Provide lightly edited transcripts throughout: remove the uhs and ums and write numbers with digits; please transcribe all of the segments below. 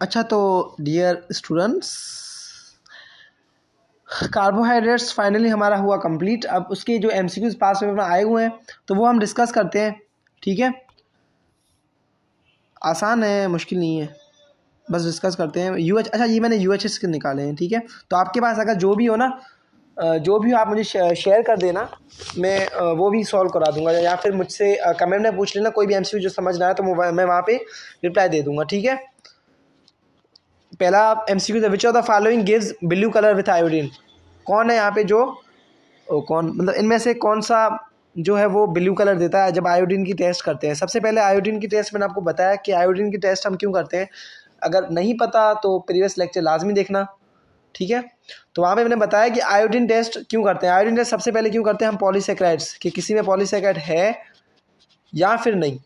अच्छा, तो dear students, carbohydrates finally हमारा हुआ कंप्लीट। अब उसके जो एमसीक्यूज पास पेपर में आए हुए हैं तो वो हम डिस्कस करते हैं। ठीक है, आसान है, मुश्किल नहीं है, बस डिस्कस करते हैं। अच्छा, ये मैंने यूएचएस के निकाले हैं। ठीक है, तो आपके पास अगर जो भी हो ना, जो भी हो आप मुझे शेयर कर देना, मैं वो भी सॉल्व करा दूंगा, या फिर मुझसे कमेंट में पूछ लेना कोई भी एमसीक्यू जो समझ ना आए तो मैं वहाँ पे रिप्लाई दे दूंगा। ठीक है, पहला MCQ, which of the following gives blue colour with iodine. कौन है यहाँ पे जो कौन मतलब इनमें से कौन सा जो है वो ब्लू कलर देता है जब आयोडीन की टेस्ट करते हैं। सबसे पहले आयोडीन की टेस्ट मैंने आपको बताया कि आयोडीन की टेस्ट हम क्यों करते हैं। अगर नहीं पता तो प्रीवियस लेक्चर लाजमी देखना। ठीक है, तो वहाँ पे मैंने बताया कि आयोडीन टेस्ट क्यों करते हैं। आयोडीन टेस्ट सबसे पहले क्यों करते हैं हम, पॉलीसेकेराइड्स कि किसी में पॉलीसेकेराइड है या फिर नहीं,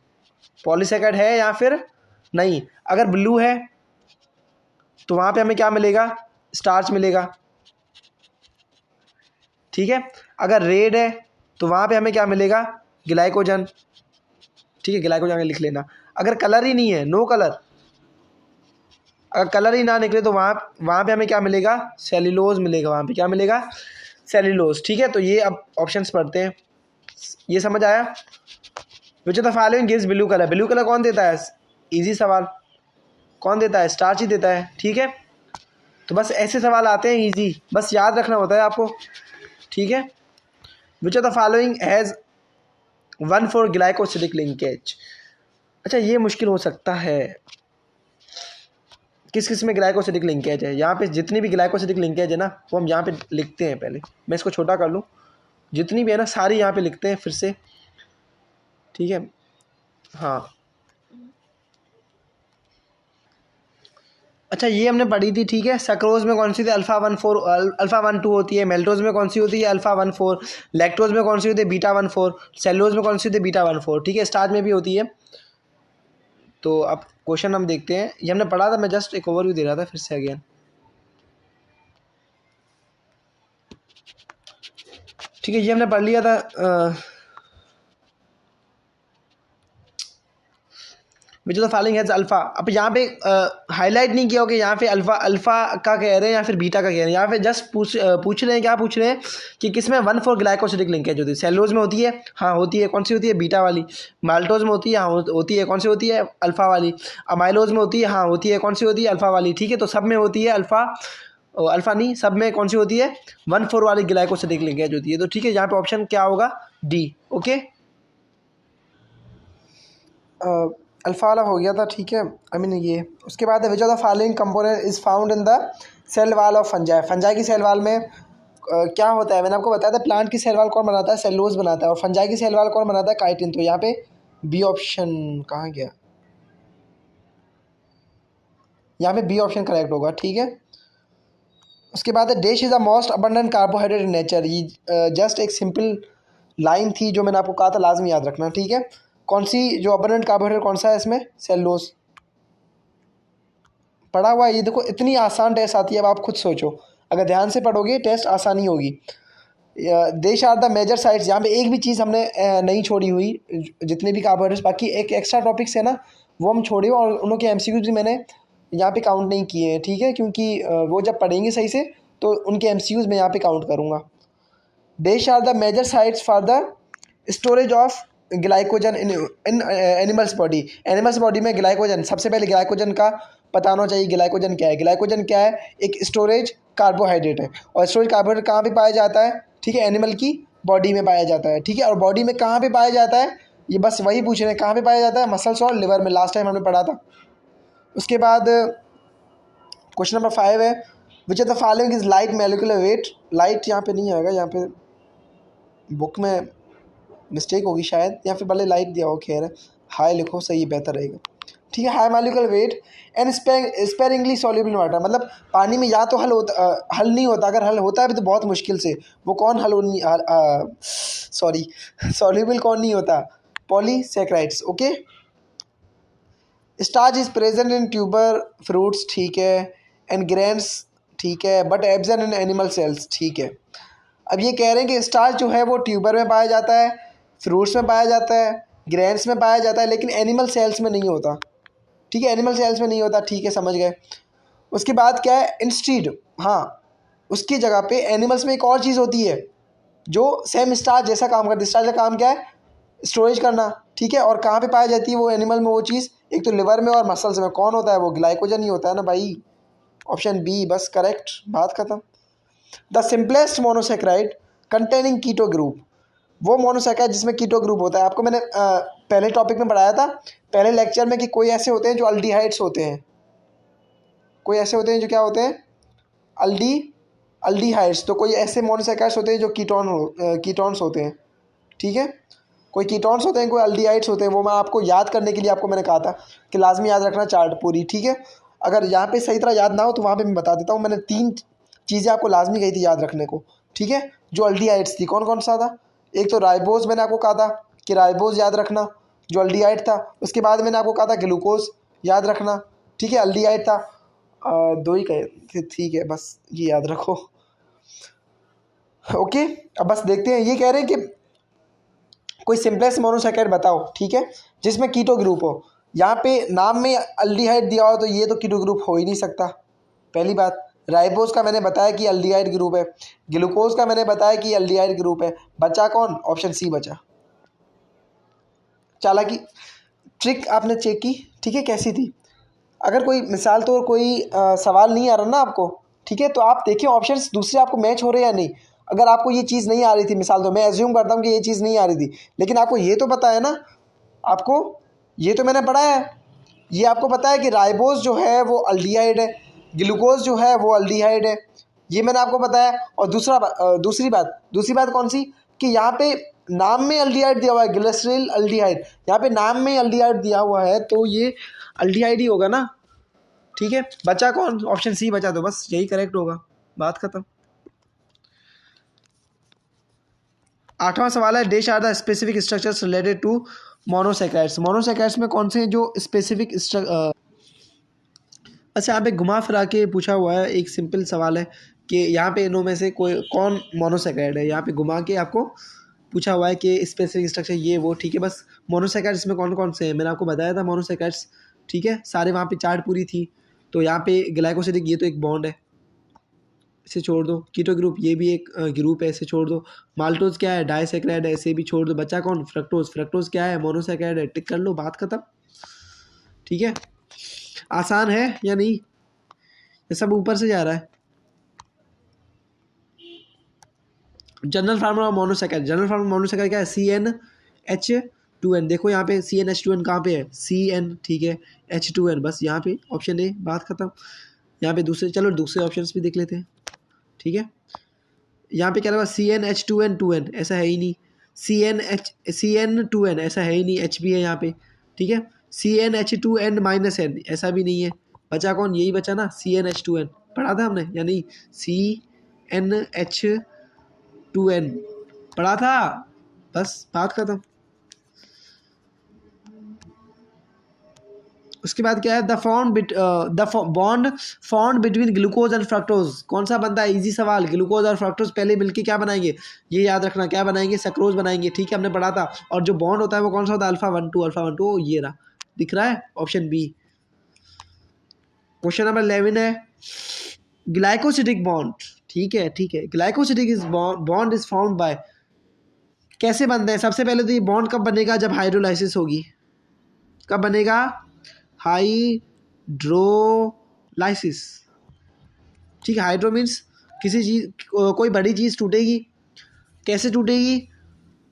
पॉलीसेकेराइड है या फिर नहीं। अगर ब्लू है तो वहाँ पे हमें क्या मिलेगा, स्टार्च मिलेगा। ठीक है, अगर रेड है तो वहाँ पे हमें क्या मिलेगा, ग्लाइकोजन। ठीक है, ग्लाइकोजन लिख लेना। अगर कलर ही नहीं है, नो कलर, अगर कलर ही ना निकले तो वहाँ वहाँ पे हमें क्या मिलेगा, सेल्यूलोज मिलेगा। वहाँ पे क्या मिलेगा, सेल्यूलोज। ठीक है, तो ये अब ऑप्शंस पढ़ते हैं। ये समझ आया। विच of the following gives blue colour, blue colour कौन देता है, इजी सवाल, कौन देता है, स्टार्च ही देता है। ठीक है, तो बस ऐसे सवाल आते हैं इजी, बस याद रखना होता है आपको। ठीक है, विच of the following has 1,4 glycosidic linkage. अच्छा, ये मुश्किल हो सकता है, किस किस में ग्लाइकोसिडिक लिंकेज है। यहाँ पे जितनी भी ग्लाइकोसिडिक लिंकेज है ना वो हम यहाँ पे लिखते हैं। पहले मैं इसको छोटा कर लूँ, जितनी भी है ना सारी यहाँ पे लिखते हैं फिर से। ठीक है, हाँ, अच्छा ये हमने पढ़ी थी। ठीक है, सक्रोज में कौन सी थी, अल्फा 1 2 होती है। मेल्टोज में कौन सी होती है, अल्फा 1 4। लैक्टोज में कौन सी होती है, बीटा 1 4। सेलोज में कौन सी होती है, बीटा 1 4। ठीक है, स्टार्च में भी होती है। तो अब क्वेश्चन हम देखते हैं, ये हमने पढ़ा था, मैं जस्ट एक ओवरव्यू दे रहा था फिर से अगेन। ठीक है, ये हमने पढ़ लिया था। विच of the following has alpha. अब यहाँ पे हाईलाइट नहीं किया होगा यहाँ पे अल्फा का कह रहे हैं या फिर बीटा का कह रहे हैं। यहाँ पे जस्ट पूछ रहे हैं, क्या पूछ रहे हैं कि किस में 1,4 ग्लाइकोसिडिक लिंकेज होती है। सेलुलोज में होती है, हाँ होती है। कौन सी होती है, बीटा वाली। माल्टोज में होती है, हाँ होती है। कौन सी होती है, अल्फा वाली। अमाइलोज में होती है, हाँ होती है। कौन सी होती है, अल्फा वाली। ठीक है, तो सब में होती है अल्फा, अल्फा नहीं, सब में कौन सी होती है, 1,4 वाली ग्लाइकोसिडिक लिंकेज होती है। तो ठीक है, यहाँ पे ऑप्शन क्या होगा, डी। ओके, अल्फा वाला हो गया था। ठीक है, आई मीन ये। उसके बाद which of the following component is found in the cell wall of fungi. Fungi की सेल वाल में क्या होता है, मैंने आपको बताया था। प्लांट की सेल वाल कौन बनाता है, सेलुलोज बनाता है। और फंजाई की सेल वाल कौन बनाता है, काइटिन। तो यहाँ पे बी ऑप्शन कहाँ गया, यहाँ पे बी ऑप्शन करेक्ट होगा। ठीक है, उसके बाद dash is the most abundant carbohydrate in nature. ये जस्ट एक सिंपल लाइन थी जो मैंने आपको कहा था, लाजमी याद रखना। ठीक है, कौन सी जो अबंडेंट कार्बोहाइड्रेट कौन सा है इसमें, सेलुलोज। पढ़ा हुआ है ये, देखो इतनी आसान टेस्ट आती है। अब आप खुद सोचो, अगर ध्यान से पढ़ोगे टेस्ट आसानी होगी। देश आर द मेजर साइट्स, यहाँ पे एक भी चीज़ हमने नहीं छोड़ी हुई, जितने भी कार्बोहाइड्रेट्स। बाकी एक एक्स्ट्रा टॉपिक्स है ना वो हम छोड़े, और उनके एमसीक्यूज भी मैंने यहाँ पे काउंट नहीं किए हैं। ठीक है, क्योंकि वो जब पढ़ेंगे सही से तो उनके एमसीक्यूज मैं यहाँ पे काउंट करूँगा। These are the major sites for the storage of glycogen in animals body. Animals body में ग्लाइकोजन, सबसे पहले ग्लाइकोजन का पता होना चाहिए। ग्लाइकोजन क्या है, ग्लाइकोजन क्या है, एक स्टोरेज कार्बोहाइड्रेट है। और स्टोरेज कार्बोहाइड्रेट कहाँ पे पाया जाता है, ठीक है, एनिमल की बॉडी में पाया जाता है। ठीक है, और बॉडी में कहाँ पे पाया जाता है, ये बस वही पूछ रहे हैं, कहाँ पे पाया जाता है, मसल्स और लिवर में, लास्ट टाइम हमने पढ़ा था। उसके बाद क्वेश्चन नंबर 5 है, विच of the following is light molecular weight. Light यहाँ पे नहीं आएगा, यहाँ पे बुक में मिस्टेक होगी शायद, या फिर भले लाइट दिया हो, खैर हाई लिखो, सही बेहतर रहेगा। ठीक है, high molecular weight and sparingly soluble in water. मतलब पानी में या तो हल होता, हल नहीं होता, अगर हल होता है भी तो बहुत मुश्किल से। वो कौन हल सॉरी सॉल्युबल कौन नहीं होता, polysaccharides. Okay, starch is present in tuber fruits, ठीक है, एंड ग्रेन्स, ठीक है, but absent in animal cells. ठीक है, अब ये कह रहे हैं कि स्टार्च जो है वो ट्यूबर में पाया जाता है, फ्रूट्स में पाया जाता है, ग्रेन्स में पाया जाता है, लेकिन एनिमल सेल्स में नहीं होता। ठीक है, एनिमल सेल्स में नहीं होता, ठीक है समझ गए। उसके बाद क्या है, इंस्टीड, हाँ उसकी जगह पे एनिमल्स में एक और चीज़ होती है जो सेम स्टार्च जैसा काम करती है। स्टार्च का काम क्या है, स्टोरेज करना, ठीक है। और कहाँ पे पाई जाती है वो एनिमल में वो चीज़, एक तो लिवर में और मसल्स में। कौन होता है वो, ग्लाइकोजन ही होता है ना भाई, ऑप्शन बी बस करेक्ट, बात खत्म। The simplest monosaccharide containing keto group, वो मोनोसेक्राइड जिसमें कीटो ग्रुप होता है। आपको मैंने पहले टॉपिक में पढ़ाया था, पहले लेक्चर में, कि कोई ऐसे होते हैं जो अल्डिहाइड्स होते हैं, कोई ऐसे होते हैं जो क्या होते हैं, अल्डिहाइड्स। तो कोई ऐसे मोनोसेक्राइड्स होते हैं जो कीटोन्स होते हैं, ठीक है। कोई कीटोन्स होते हैं, कोई अल्डिहाइड्स होते हैं। वो मैं आपको याद करने के लिए आपको मैंने कहा था कि लाजमी याद रखना चार्ट पूरी, ठीक है। अगर यहाँ पे सही तरह याद ना हो तो वहाँ पे मैं बता देता हूँ। मैंने 3 चीज़ें आपको लाजमी कही थी याद रखने को, ठीक है, जो अल्डिहाइड्स थी। कौन कौन सा था, एक तो राइबोज, मैंने आपको कहा था कि राइबोज याद रखना जो अल्डिहाइड था। उसके बाद मैंने आपको कहा था ग्लूकोज याद रखना, ठीक है, अल्डिहाइड था। 2 ही कहे, ठीक है, बस ये याद रखो। ओके, अब बस देखते हैं। ये कह रहे हैं कि कोई सिंपलेस्ट मोनोसेकेराइड बताओ, ठीक है, जिसमें कीटो ग्रुप हो। यहाँ पे नाम में अल्डिहाइड दिया हो तो ये तो कीटो ग्रुप हो ही नहीं सकता, पहली बात। राइबोज का मैंने बताया कि अल्डिहाइड ग्रुप है, ग्लूकोज का मैंने बताया कि अल्डिहाइड ग्रुप है। बचा कौन, ऑप्शन सी बचा। चालाकी ट्रिक आपने चेक की, ठीक है, कैसी थी। अगर कोई मिसाल तो कोई सवाल नहीं आ रहा ना आपको, ठीक है, तो आप देखिए ऑप्शंस दूसरे आपको मैच हो रहे हैं या नहीं। अगर आपको ये चीज़ नहीं आ रही थी मिसाल, तो मैं एज्यूम करता हूँ कि ये चीज़ नहीं आ रही थी, लेकिन आपको ये तो पता है ना, आपको ये तो मैंने पढ़ा है, ये आपको पता है कि राइबोज जो है वो अल्डिहाइड है, ग्लूकोज जो है वो अल्डिहाइड है, ये मैंने आपको बताया। और दूसरी बात कौन सी, कि यहाँ पे नाम में अल्डिहाइड दिया हुआ है, ग्लिसरॉल अल्डिहाइड, यहाँ पे नाम में अल्डिहाइड दिया हुआ है तो ये अल्डिहाइड ही होगा ना, ठीक है। बचा कौन, ऑप्शन सी बचा, तो बस यही करेक्ट होगा, बात खत्म। 8वां सवाल है, dash are the specific structures related to monosaccharides. Monosaccharides में कौन से जो स्पेसिफिक अच्छा, यहाँ पे घुमा फिरा के पूछा हुआ है, एक सिंपल सवाल है कि यहाँ पे इनों में से कोई कौन मोनोसेक्राइड है। यहाँ पे घुमा के आपको पूछा हुआ है कि स्पेसिफिक स्ट्रक्चर ये वो, ठीक है। बस मोनोसेक्राइड्स में कौन कौन से हैं मैंने आपको बताया था, मोनोसेक्राइड्स, ठीक है, सारे वहाँ पे चार्ट पूरी थी। तो यहाँ पे ग्लाइकोसिडिक, ये तो एक बॉन्ड है, इसे छोड़ दो। कीटो ग्रुप, ये भी एक ग्रुप है, इसे छोड़ दो। माल्टोज क्या है, डाइसेक्राइड है, इसे भी छोड़ दो। बचा कौन, फ्रक्टोज, फ्रक्टोज क्या है, मोनोसेक्राइड है, टिक कर लो, बात खत्म, ठीक है। आसान है या नहीं, ये सब ऊपर से जा रहा है। General formula monosaccharide, general formula monosaccharide क्या है, CnH2n। देखो यहाँ पे CnH2n कहाँ पे है, CN, ठीक है, H2n, बस यहाँ पे ऑप्शन ए, बात खत्म। यहाँ पे दूसरे, चलो दूसरे ऑप्शंस भी देख लेते हैं, ठीक है। यहाँ पे क्या लगा, CnH2n, ऐसा है ही नहीं। CN2n ऐसा है ही नहीं, H भी है यहाँ पे, ठीक है। CnH2n-n ऐसा भी नहीं है। बचा कौन, यही बचा ना, CnH2n, पढ़ा था हमने या नहीं, CnH2n पढ़ा था, बस बात खत्म। उसके बाद क्या है, the bond formed between glucose and fructose, कौन सा बनता है, इजी सवाल। ग्लूकोज और फ्रक्टोज पहले मिलके क्या बनाएंगे, ये याद रखना, क्या बनाएंगे, सक्रोज बनाएंगे, ठीक है, हमने पढ़ा था। और जो बॉन्ड होता है वो कौन सा होता है, अल्फा 1 2, ये रहा, दिख रहा है, ऑप्शन बी। क्वेश्चन नंबर 11 है, ग्लाइकोसिडिक बॉन्ड, ठीक है, glycosidic is bond is formed by, कैसे बनते हैं। सबसे पहले तो ये बॉन्ड कब बनेगा, जब हाइड्रोलाइसिस होगी। कब बनेगा, हाइड्रोलाइसिस, ठीक है। हाइड्रो मीन्स किसी चीज़, कोई बड़ी चीज़ टूटेगी, कैसे टूटेगी,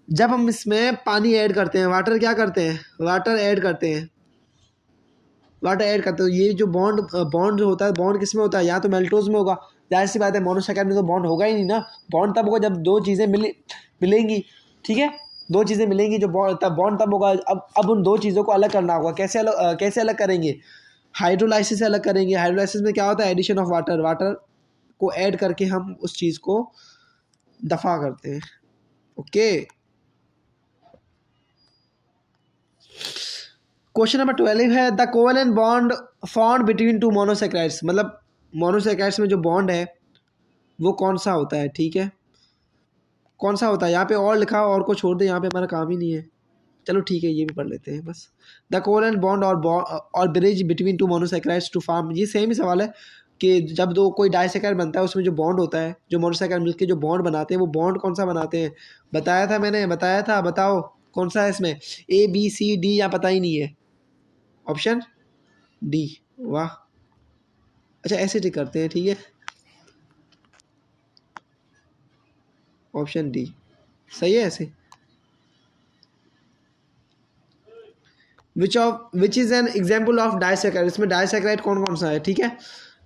जब हम इसमें पानी ऐड करते हैं, वाटर क्या करते हैं, वाटर ऐड करते हैं। ये जो बॉन्ड जो होता है, बॉन्ड किस में होता है, या तो मेल्टोज में होगा, जाहिर सी बात है, मोनोसेक्राइड में तो बॉन्ड होगा ही नहीं ना। बॉन्ड तब होगा जब दो चीज़ें मिलेंगी, ठीक है, दो चीज़ें मिलेंगी, जो बॉन्ड तब होगा। अब उन दो चीज़ों को अलग करना होगा, कैसे अलग करेंगे, हाइड्रोलाइसिस से अलग करेंगे। हाइड्रोलाइसिस में क्या होता है, एडिशन ऑफ वाटर को ऐड करके हम उस चीज़ को दफा करते हैं, ओके। क्वेश्चन नंबर 12 है, the covalent bond formed between two monosaccharides, मतलब मोनोसेक्राइड्स में जो बॉन्ड है वो कौन सा होता है, ठीक है, कौन सा होता है। यहाँ पे और लिखा, और को छोड़ दे, यहाँ पे हमारा काम ही नहीं है, चलो ठीक है, ये भी पढ़ लेते हैं बस। The covalent bond or bridge between two monosaccharides to form, ये सेम ही सवाल है कि जब दो कोई डाइसैकेराइड बनता है उसमें जो बॉन्ड होता है, जो मोनोसैकेराइड मिलकर जो बॉन्ड बनाते हैं, वो बॉन्ड कौन सा बनाते हैं? बताया था मैंने, बताया था, बताओ कौन सा है इसमें? ए बी सी डी या पता ही नहीं है? Option D. वाह, अच्छा ऐसे टिक करते हैं, ठीक है, ऑप्शन डी सही है ऐसे। Which is an example of disaccharide, इसमें डाइसैकेराइड कौन कौन सा है? ठीक है,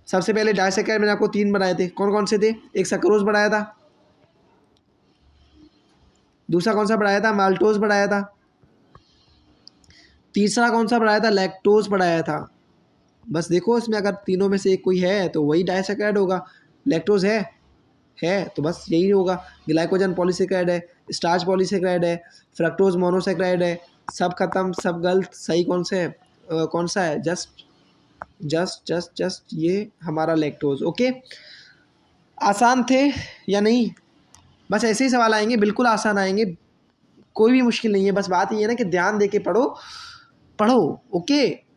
सबसे पहले डाइसैकेराइड मैंने आपको 3 बनाए थे, कौन कौन से थे? एक सक्रोज बनाया था, दूसरा कौन सा बनाया था? माल्टोज बनाया था, तीसरा कौन सा बनाया था? लैक्टोज बनाया था। बस देखो इसमें अगर तीनों में से एक कोई है तो वही डाइसैकेराइड होगा। लैक्टोज है तो बस यही होगा। ग्लाइकोजन पॉलीसेकेराइड है, स्टार्च पॉलीसेकेराइड है, फ्रक्टोज मोनोसेकेराइड है। सब खत्म, सब गलत। सही कौन से है? कौन सा है? जस्ट ये हमारा लैक्टोज। ओके, आसान थे या नहीं? बस ऐसे ही सवाल आएंगे, बिल्कुल आसान आएंगे, कोई भी मुश्किल नहीं है। बस बात ये है ना कि ध्यान दे के पढ़ो। ओके।